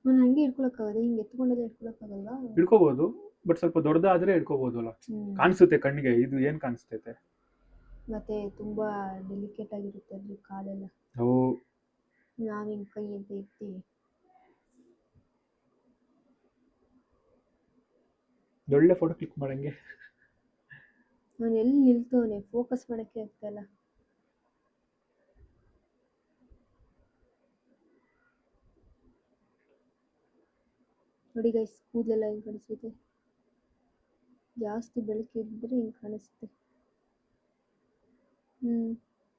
ನಾನು ಹಂಗೆ ಹಿಡ್ಕೊಳಕ್ಕಾಗದ? ಹಿಂಗೆ ಎತ್ಕೊಂಡೆಲ್ಲ ಹಿಡ್ಕೊಳಕ್ಕಾಗಲ್ವಾ? ಹಿಡ್ಕೋಬಹುದು, ಬಟ್ ಸ್ವಲ್ಪ ದೊಡ್ಡದಾದ್ರೆ ಹಿಡ್ಕೋಬಹುದು ಅಲ್ಲ. ಕಾಣಿಸುತ್ತೆ ಕಣ್ಣಿಗೆ, ಇದು ಏನ್ ಕಾಣಿಸ್ತೈತೆ? ಮತ್ತೆ ತುಂಬಾ ಡೆಲಿಕೇಟ್ ಆಗಿರುತ್ತೆ ಅದ್ರ ಕಾಲೆಲ್ಲ. ನಾವು ಹಿಂಗೆ ಕೈ ಅಂತ ಎತ್ತಿ ಒಳ್ಳೆ ಫೋಟೋ ಕ್ಲಿಕ್ ಮಾಡಂಗೆ. ನಾನು ಎಲ್ಲಿ ನಿಲ್ತವನೆ, ಫೋಕಸ್ ಮಾಡಕ್ಕೆ ಆಗ್ತಾಯಿಲ್ಲ. ನೋಡಿ ಗೈಸ್, ಕೂದಲೆಲ್ಲ ಹಿಂಗೆ ಕಾಣಿಸುತ್ತೆ. ಜಾಸ್ತಿ ಬೆಳಕಿದ್ರೆ ಹಿಂಗೆ ಕಾಣಿಸುತ್ತೆ.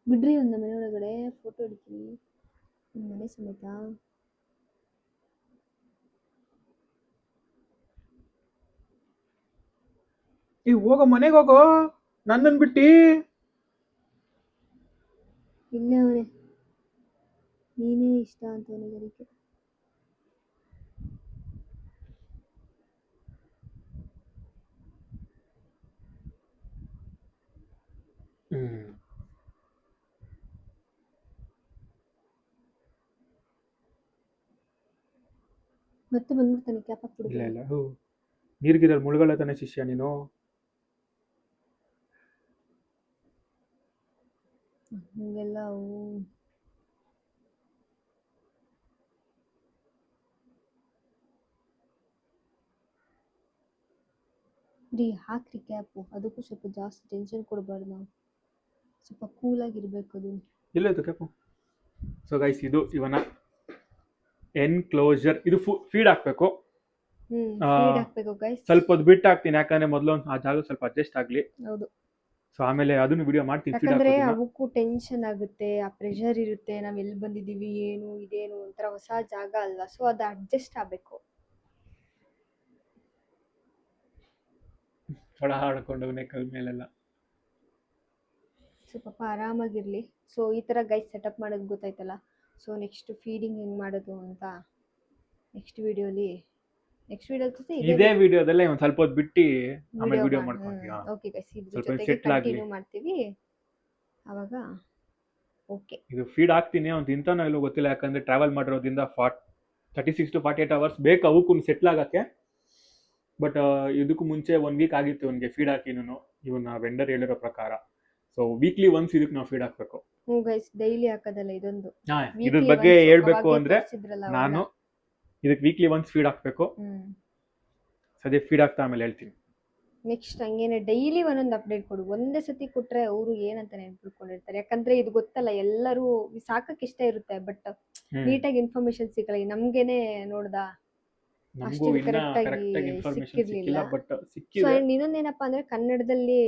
ಬಿಡ್ರಿ ಒಂದು ಮನೆ ಒಳಗಡೆ ಫೋಟೋ ಹಿಡಿತೀನಿ, ಒಂದು ಮನೆ ಸಮೇತ. ಹೋಗೋ ಮನೆಗೆ ಹೋಗೋ, ನನ್ನನ್ನು ಬಿಟ್ಟು. ಇಲ್ಲೇ ಅವನೇ, ನೀನೇ ಇಷ್ಟ ಅಂತ ಅವನಿಗೆ. ಅದಕ್ಕೆ ಮತ್ತೆ ಬಂದ್ಬಿಡ್ತಾನೆ ಕ್ಯಾಪ್ ಹಾಕ್ಬಿಡ್ತಾನೆ. ಇಲ್ಲ ಇಲ್ಲ, ನೀರ್ಗಿರಲ್ಲಿ ಮುಳುಗಲ್ಲ ತಾನೆ ಶಿಷ್ಯ ನೀನು. ಹಂಗೆಲ್ಲ ರೀ ಹಾಕ್ರಿ ಕ್ಯಾಪು. ಅದಕ್ಕೂ ಸ್ವಲ್ಪ ಜಾಸ್ತಿ ಟೆನ್ಷನ್ ಕೊಡಬಾರ್ದು, ನಾವು ಸ್ವಲ್ಪ ಕೂಲಾಗಿರ್ಬೇಕು. ಅದು ಇಲ್ಲೈತು ಕ್ಯಾಪು. ಸೊ ಗೈಸ್, ಇದು ಇವನ ಎನ್ಕ್ಲೋಜರ್. ಇದು ಫೀಡ್ ಹಾಕ್ಬೇಕು. ಫೀಡ್ ಹಾಕ್ಬೇಕು ಗೈಸ್. ಸ್ವಲ್ಪ ಹೊತ್ತು ಬಿಟ್ಟು ಹಾಕ್ತೀನಿ, ಯಾಕಂದ್ರೆ ಮೊದಲು ಆ ಜಾಗ ಸ್ವಲ್ಪ ಅಡ್ಜಸ್ಟ್ ಆಗ್ಲಿ. ಹೌದು. ಸೊ ಆಮೇಲೆ ಅದನ್ನು ವಿಡಿಯೋ ಮಾಡ್ತೀನಿ. ಯಾಕಂದ್ರೆ ಅವಕ್ಕೂ ಟೆನ್ಷನ್ ಆಗುತ್ತೆ, ಆ ಪ್ರೆಷರ್ ಇರುತ್ತೆ. ನಾವ್ ಎಲ್ಲಿ ಬಂದಿದೀವಿ, ಏನು ಇದೇನು ಒಂಥರ ಹೊಸ ಜಾಗ ಅಲ್ವಾ, ಸೊ ಅದು ಅಡ್ಜಸ್ಟ್ ಆಗ್ಬೇಕು. ಹಾಡ್ಕೊಂಡವನೇ ಕಲ್ ಮೇಲೆಲ್ಲ. ಸೊ ಪಾಪ ಆರಾಮಾಗಿರ್ಲಿ. ಸೊ ಈ ತರ ಗೈಸ್ ಸೆಟಪ್ ಮಾಡೋದು ಗೊತ್ತಾಯ್ತಲ್ಲ. ಸೊ ನೆಕ್ಸ್ಟ್ ಫೀಡಿಂಗ್ ಹೆಂಗ್ ಮಾಡೋದು ಅಂತ ನೆಕ್ಸ್ಟ್ ವಿಡಿಯೋಲಿ ಇದೇ ವಿಡಿಯೋದಲ್ಲೇ ಒಂದು ಸ್ವಲ್ಪ ಹೊತ್ತು ಬಿಟ್ಟು ಆಮೇಲೆ ವಿಡಿಯೋ ಮಾಡ್ಕೊಂತೀವಿ. ಓಕೆ ಗೈಸ್, ಇದ್ರ ಜೊತೆಗೆ ಕಂಟಿನ್ಯೂ ಮಾಡ್ತೀವಿ ಅವಾಗ. ಓಕೆ, ಇದು ಫೀಡ್ ಹಾಕ್ತೀನಿ. ಅವ್ನು ತಿಂತಾನೋ ಇಲ್ಲೋ ಗೊತ್ತಿಲ್ಲ, ಯಾಕಂದ್ರೆ ಟ್ರಾವೆಲ್ ಮಾಡಿರೋದ್ರಿಂದ 36 to 48 hours ಬೇಕು ಅವಕ್ಕೂ ಸೆಟ್ಲ್ ಆಗಕ್ಕೆ. ಬಟ್ ಇದಕ್ಕೂ ಮುಂಚೆ 1 ವೀಕ್ ಆಗಿತ್ತು ಅವನಿಗೆ ಫೀಡ್ ಹಾಕಿನೂ, ಇವನ್ನ ವೆಂಡರ್ ಹೇಳಿರೋ ಪ್ರಕಾರ. ಸೊ ವೀಕ್ಲಿ ಒನ್ಸ್ ಇದಕ್ಕೆ ನಾವು ಫೀಡ್ ಹಾಕ್ಬೇಕು. ಗೈಸ್, ಡೈಲಿ ಹಾಕೋದಲ್ಲ ಇದೊಂದು. ಇದ್ರ ಬಗ್ಗೆ ಹೇಳ್ಬೇಕು ಅಂದ್ರೆ ನಾನು ಇದಕ್ಕೆ ವೀಕ್ಲಿ ಒನ್ಸ್ ಫೀಡ್ ಹಾಕ್ಬೇಕು. ಸದ್ಯ ಫೀಡ್ ಹಾಕ್ತಾ ಆಮೇಲೆ ಹೇಳ್ತೀನಿ. ನೆಕ್ಸ್ಟ್ ಹಂಗೇನೆ ಡೈಲಿ ಒಂದೊಂದು ಅಪ್ಡೇಟ್ ಕೊಡು. ಒಂದೇ ಸತಿ ಕೊಟ್ರೆ ಅವರು ಏನಂತ ನೆನ್ಪಿಟ್ಕೊಂಡಿರ್ತಾರೆ. ಯಾಕಂದ್ರೆ ಇದು ಗೊತ್ತಲ್ಲ, ಎಲ್ಲರೂ ಸಾಕಕ್ಕೆ ಇಷ್ಟ ಇರುತ್ತೆ, ಬಟ್ ನೀಟಾಗಿ ಇನ್ಫಾರ್ಮೇಶನ್ ಸಿಗಲ್ಲ. ನಮ್ಗೇನೆ ನೋಡ್ದ ಅಷ್ಟು ಕರೆಕ್ಟ್ ಆಗಿ ಸಿಕ್ಕಿರ್ಲಿಲ್ಲ. ಸೊ ಇನ್ನೊಂದೇನಪ್ಪಾ ಅಂದ್ರೆ ಕನ್ನಡದಲ್ಲಿ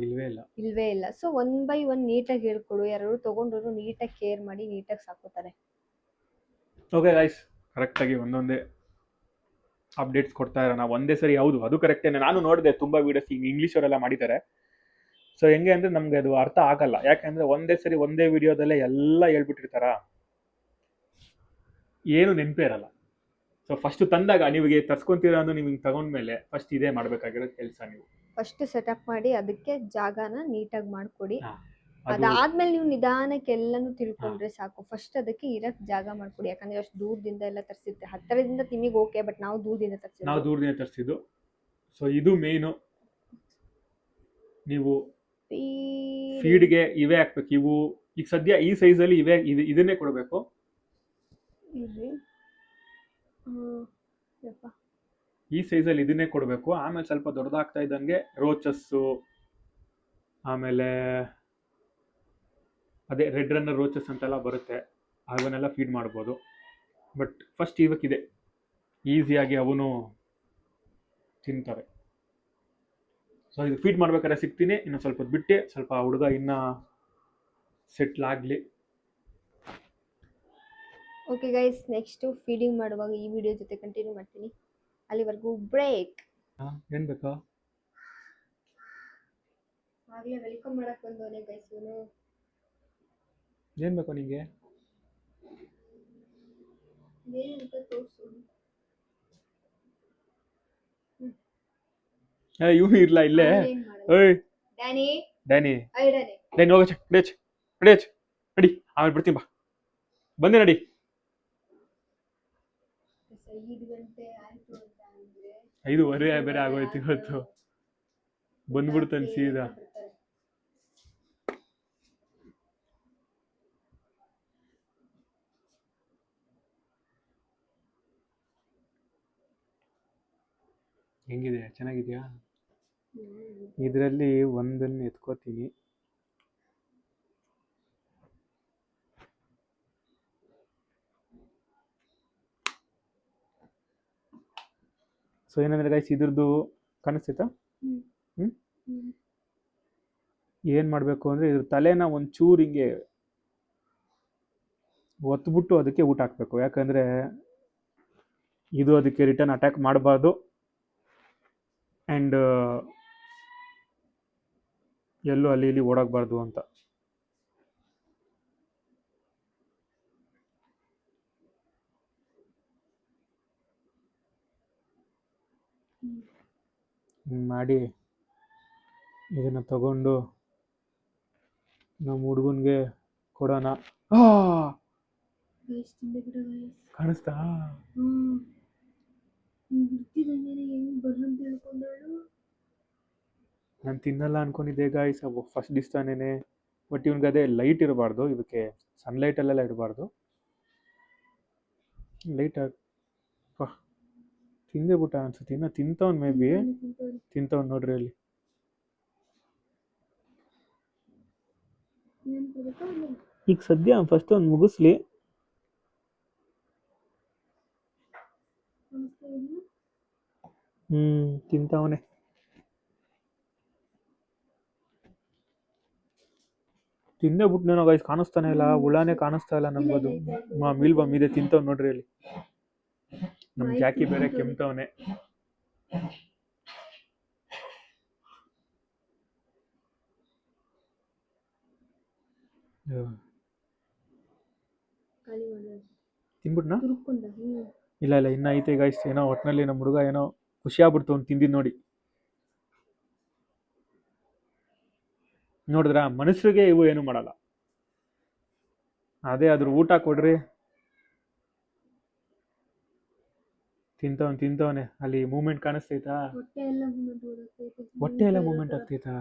ಇಲ್ವೇ ಇಲ್ಲ. ಸೊ 1 by 1 ನೀಟಾಗಿ ಹೇಳ್ಕೊಡು. ಯಾರು ತಗೊಂಡ್ರು ನೀಟಾಗಿ ಕೇರ್ ಮಾಡಿ ನೀಟಾಗಿ ಸಾಕೋತಾರೆ. ಓಕೆ ಗೈಸ್, ಕರೆಕ್ಟಾಗಿ ಒಂದೊಂದೇ ಅಪ್ಡೇಟ್ಸ್ ಕೊಡ್ತಾ ಇರೋಣ ಒಂದೇ ಸರಿ. ಹೌದು, ಅದು ಕರೆಕ್ಟೇನೆ. ನಾನು ನೋಡಿದೆ ತುಂಬಾ ವಿಡಿಯೋಸ್ ಈಗ ಇಂಗ್ಲೀಷ್ ಅವರೆಲ್ಲ ಮಾಡಿದ್ದಾರೆ. ಸೊ ಹೆಂಗೆ ಅಂದ್ರೆ ನಮ್ಗೆ ಅದು ಅರ್ಥ ಆಗಲ್ಲ, ಯಾಕಂದ್ರೆ ಒಂದೇ ಸರಿ ಒಂದೇ ವಿಡಿಯೋದಲ್ಲೇ ಎಲ್ಲ ಹೇಳ್ಬಿಟ್ಟಿರ್ತಾರ, ಏನು ನೆನಪೇ ಇರಲ್ಲ. ಸೊ ಫಸ್ಟ್ ತಂದಾಗ ನೀವಿಗೆ ತರ್ಸ್ಕೊಂತೀರ ಅಂದ್ರೆ ನೀವು ಹಿಂಗೆ ತಗೊಂಡ್ಮೇಲೆ ಫಸ್ಟ್ ಇದೇ ಮಾಡ್ಬೇಕಾಗಿರೋ ಕೆಲಸ. ನೀವು ಫಸ್ಟ್ ಸೆಟಪ್ ಮಾಡಿ ಅದಕ್ಕೆ ಜಾಗನ ನೀಟಾಗಿ ಮಾಡ್ಕೊಡಿ. ಅದಾದ್ಮೇಲೆ ನೀವು ನಿಧಾನಕ್ಕೆ ಎಲ್ಲಾನು ತಿಳ್ಕೊಂಡ್ರೆ ಸಾಕು. ಫಸ್ಟ್ ಅದಕ್ಕೆ ಇರಕ್ ಜಾಗ ಮಾಡ್ಕೊಡಿ. ಯಾಕಂದ್ರೆ ಅಷ್ಟು ದೂರದಿಂದ ಎಲ್ಲ ತರಿಸಿರುತ್ತೆ. ಹತ್ತಿರದಿಂದ ನಿಮಗೆ ಓಕೆ, ಬಟ್ ನಾವು ದೂರದಿಂದ ತರಿಸಿದ್ದು. ಸೊ ಇದು ಮೇನು. ನೀವು ಫೀಡ್ಗೆ ಇವೇ ಹಾಕ್ಬೇಕು. ಇವು ಈಗ ಸದ್ಯ ಈ ಸೈಜಲ್ಲಿ ಇದನ್ನೇ ಕೊಡಬೇಕು. ಇರ್ರಿ ಯಪ್ಪ ಈ ಸೈಜಲ್ಲಿ ಇದನ್ನೇ ಕೊಡಬೇಕು. ಆಮೇಲೆ ಸ್ವಲ್ಪ ದೊಡ್ಡದಾಗ್ತಾ ಇದ್ದಂಗೆ ರೋಚಸ್ಸು, ಆಮೇಲೆ ಅದೇ ರೆಡ್ ರನ್ನರ್ ರೋಚಸ್ ಅಂತೆಲ್ಲ ಬರುತ್ತೆ, ಅವನ್ನೆಲ್ಲ ಫೀಡ್ ಮಾಡ್ಬೋದು. ಬಟ್ ಫಸ್ಟ್ ಇವಕ್ಕಿದೆ, ಈಸಿಯಾಗಿ ಅವನು ತಿಂತವೆ. ಸೊ ಇದು ಫೀಡ್ ಮಾಡ್ಬೇಕಾದ್ರೆ ಸಿಗ್ತೀನಿ. ಇನ್ನು ಸ್ವಲ್ಪ ಹೊತ್ತು ಬಿಟ್ಟು ಸ್ವಲ್ಪ ಹುಡುಗ ಇನ್ನ ಸೆಟ್ಲ್ ಆಗಲಿ. ಓಕೆ ಗೈಸ್, ನೆಕ್ಸ್ಟು ಫೀಡಿಂಗ್ ಮಾಡುವಾಗ ಈ ವಿಡಿಯೋ ಜೊತೆ ಕಂಟಿನ್ಯೂ ಮಾಡ್ತೀನಿ. ಅಲ್ಲಿವರೆಗೂ ಬ್ರೇಕ್. ಏನು ಬೇಕಾ? ಆಗಲೇ ವೆಲ್ಕಮ್ ಮಾಡಕ್ಕೆ ಬಂದವನೇ ಗೈಸ್ ಇವನು. ಏನು ಬೇಕು ನಿಂಗೆ? ಏನಂತ ತೋರಿಸು. ಇವನು ಇರ್ಲ ಇಲ್ಲೇ. ಏಯ್ ಡ್ಯಾನಿ, ಡ್ಯಾನಿ, ಐ ಡ್ಯಾನಿ, ಡ್ಯಾನಿ ಹೋಗಚ್ಚ, ನಡಿ ಆಮೇಲೆ ಬಿಡ್ತೀನಿ ಬಾ. ಬಂದೆ ನಡಿ. 5 ಗಂಟೆ ಆಯ್ತು ಅಂತ ಅಂದ್ರೆ 5:15 ಬೇರೆ ಆಗೋಯ್ತು ಇವತ್ತು. ಬಂದ್ಬಿಡ್ತಾನೆ ಸೀದಾ. ಹೆಂಗಿದೆ? ಚೆನ್ನಾಗಿದ್ಯಾ? ಇದರಲ್ಲಿ ಒಂದನ್ನು ಎತ್ಕೋತೀನಿ. ಸೊ ಏನಂದ್ರೆ ಗೈಸ್, ಇದ್ರದ್ದು ಕಾಣಿಸ್ತೈತಾ? ಏನು ಮಾಡಬೇಕು ಅಂದರೆ ಇದ್ರ ತಲೆನ ಒಂಚೂರು ಹಿಂಗೆ ಒತ್ಬಿಟ್ಟು ಅದಕ್ಕೆ ಊಟ ಹಾಕಬೇಕು. ಯಾಕಂದರೆ ಇದು ಅದಕ್ಕೆ ರಿಟರ್ನ್ ಅಟ್ಯಾಕ್ ಮಾಡಬಾರ್ದು. ಆ್ಯಂಡ್ ಎಲ್ಲೂ ಅಲ್ಲಿ ಇಲ್ಲಿ ಓಡಾಗಬಾರ್ದು ಅಂತ. ಮಾಡಿ ಇದನ್ನು ತಗೊಂಡು ನಮ್ಮ ಹುಡುಗನಿಗೆ ಕೊಡೋಣ. ಕಾಣಿಸ್ತಾ? ನಾನು ತಿನ್ನಲ್ಲ ಅನ್ಕೊಂಡಿದ್ದೆ ಗಾಯ್ಸ್, ಫಸ್ಟ್ ಡಿಸ್ ತಾನೇನೆ. ಬಟ್ ಇವನಿಗೆ ಅದೇ ಲೈಟ್ ಇರಬಾರ್ದು, ಇದಕ್ಕೆ ಸನ್ಲೈಟಲ್ಲೆಲ್ಲ ಇರಬಾರ್ದು. ಲೈಟ್ ತಿಂದೇ ಬಿಟ್ಟ ಅನ್ಸುತ್ತೆ. ಇನ್ನು ತಿಂತವನ್, ಮೇ ಬಿ ತಿಂತವನ್ ನೋಡ್ರಿ ಅಲ್ಲಿ. ಈಗ ಸದ್ಯ ಫಸ್ಟ್ ಒಂದು ಮುಗಿಸ್ಲಿ. ತಿಂತವನೆ. ತಿಂದೇ ಬಿಟ್ನೇನೋ ಗೈಸ್, ಕಾಣಿಸ್ತಾನೆ ಇಲ್ಲ, ಹುಳಾನೇ ಕಾಣಿಸ್ತಾ ಇಲ್ಲ ನಮ್ಗದು. ಮೀಲ್ ಬಮ್ ಇದೆ, ತಿಂತವ್ ನೋಡ್ರಿ ಅಲ್ಲಿ. ನಮ್ ಜಾಕಿ ಬೇರೆ ಕೆಮ್ತವನೆ. ತಿನ್ಬಿಟ್ನಾ? ಇಲ್ಲ ಇನ್ನ ಐತೆ ಗೈಸ್. ಏನೋ ಒಟ್ಟಿನಲ್ಲಿ ನಮ್ಮ ಹುಡುಗ ಏನೋ ಖುಷಿ ಆಗ್ಬಿಡ್ತು ಅವ್ನು ತಿಂದಿದ್ದು ನೋಡಿ. ನೋಡಿದ್ರ, ಮನುಷ್ಯರಿಗೆ ಇವು ಏನು ಮಾಡಲ್ಲ. ಅದೇ ಅದ್ರ ಊಟ ಕೊಡ್ರಿ. ತಿಂತವನೆ. ಅಲ್ಲಿ ಮೂವ್ಮೆಂಟ್ ಕಾಣಿಸ್ತೈತಾ? ಹೊಟ್ಟೆ ಎಲ್ಲ ಮೂವ್ಮೆಂಟ್ ಆಗ್ತೈತಾ?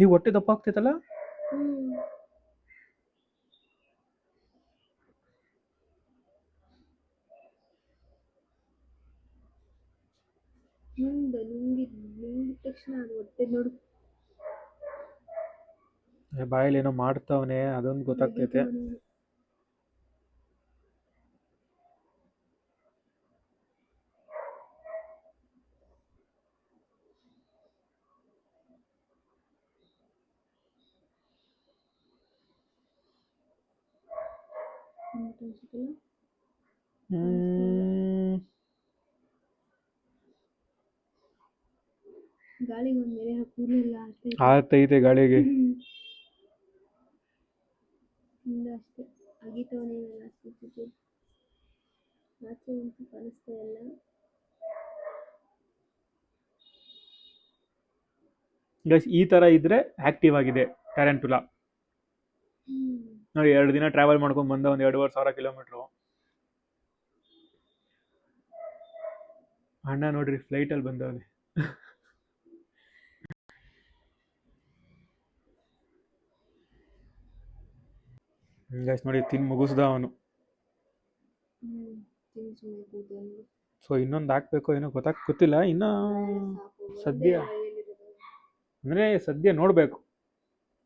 ಈಗ ಹೊಟ್ಟೆ ದಪ್ಪ ಆಗ್ತೈತಲ್ಲ? ಬಾಯಲ್ಲಿ ಏನೋ ಮಾಡ್ತಾವನೆ, ಅದೊಂದು ಗೊತ್ತಾಗ್ತೈತೆ. ಆಗ್ತೈತೆ ಗಾಳಿಗೆ. ಗೈಸ್, ಈ ತರ ಇದ್ರೆ ಆಕ್ಟಿವ್ ಆಗಿದೆ ಟ್ಯಾರಂಟುಲಾ. ನೋಡಿ, 2 ದಿನ ಟ್ರಾವೆಲ್ ಮಾಡ್ಕೊಂಡು ಬಂದ, ಒಂದು 2,500 ಕಿಲೋಮೀಟ್ರು. ಅಣ್ಣ ನೋಡ್ರಿ ಫ್ಲೈಟಲ್ಲಿ ಬಂದವನೆ. ಗೈಸ್ ನೋಡಿ ತಿನ್ ಮುಗಿಸ್ದ ಅವನು. ಸೊ ಇನ್ನೊಂದು ಹಾಕ್ಬೇಕು ಏನೋ ಗೊತ್ತಿಲ್ಲ ಇನ್ನು. ಸದ್ಯ ನೋಡಬೇಕು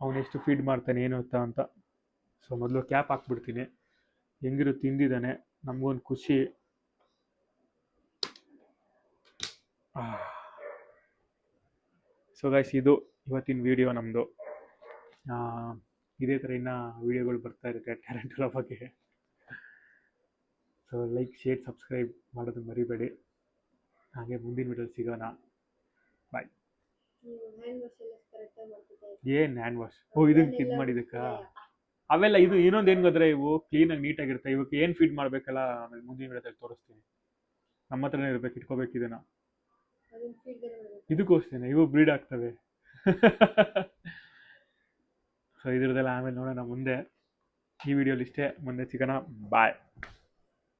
ಅವನು ಎಷ್ಟು ಫೀಡ್ ಮಾಡ್ತಾನೆ ಏನು ಅಂತ. ಸೊ ಮೊದಲು ಕ್ಯಾಪ್ ಹಾಕ್ಬಿಡ್ತೀನಿ. ಹೆಂಗಿರು ತಿಂದಿದ್ದಾನೆ, ನಮಗೊಂದು ಖುಷಿ. ಸೊ ಗೈಸ್ ಇದು ಇವತ್ತಿನ ವಿಡಿಯೋ ನಮ್ಮದು. ಇದೇ ಥರ ಇನ್ನು ವೀಡಿಯೋಗಳು ಬರ್ತಾ ಇರುತ್ತೆ ಟ್ಯಾರಂಟುಲಾ ಬಗ್ಗೆ. ಸೊ ಲೈಕ್, ಶೇರ್, ಸಬ್ಸ್ಕ್ರೈಬ್ ಮಾಡೋದು ಮರಿಬೇಡಿ. ಹಾಗೆ ಮುಂದಿನ ವಿಡಿಯೋಲಿ ಸಿಗೋಣ. ಬಾಯ್. ಏನು ಹ್ಯಾಂಡ್ ವಾಶ್? ಇದನ್ನು ಇದು ಮಾಡಿದ್ದಕ್ಕ ಅವೆಲ್ಲ ಇದು ಇನ್ನೊಂದು ಏನು ಗೊತ್ತಾ, ಇವು ಕ್ಲೀನಾಗಿ ನೀಟಾಗಿರುತ್ತೆ. ಇವಕ್ಕೆ ಏನು ಫೀಡ್ ಮಾಡಬೇಕಲ್ಲ ಆಮೇಲೆ ಮುಂದಿನ ವಿಡಿಯೋದಲ್ಲಿ ತೋರಿಸ್ತೀನಿ. ನಮ್ಮ ಹತ್ರನೇ ಇರಬೇಕು, ಇಟ್ಕೋಬೇಕು ಇದನ್ನು. ಇದಕ್ಕೋಸ್ಕರ ಇವು ಬ್ರೀಡ್ ಆಗ್ತವೆ. ಸೊ ಇದ್ರದ್ದೆಲ್ಲ ಆಮೇಲೆ ನೋಡೋಣ ಮುಂದೆ. ಈ ವಿಡಿಯೋಲಿ ಇಷ್ಟೇ, ಮುಂದೆ ಸಿಗೋಣ. ಬಾಯ್.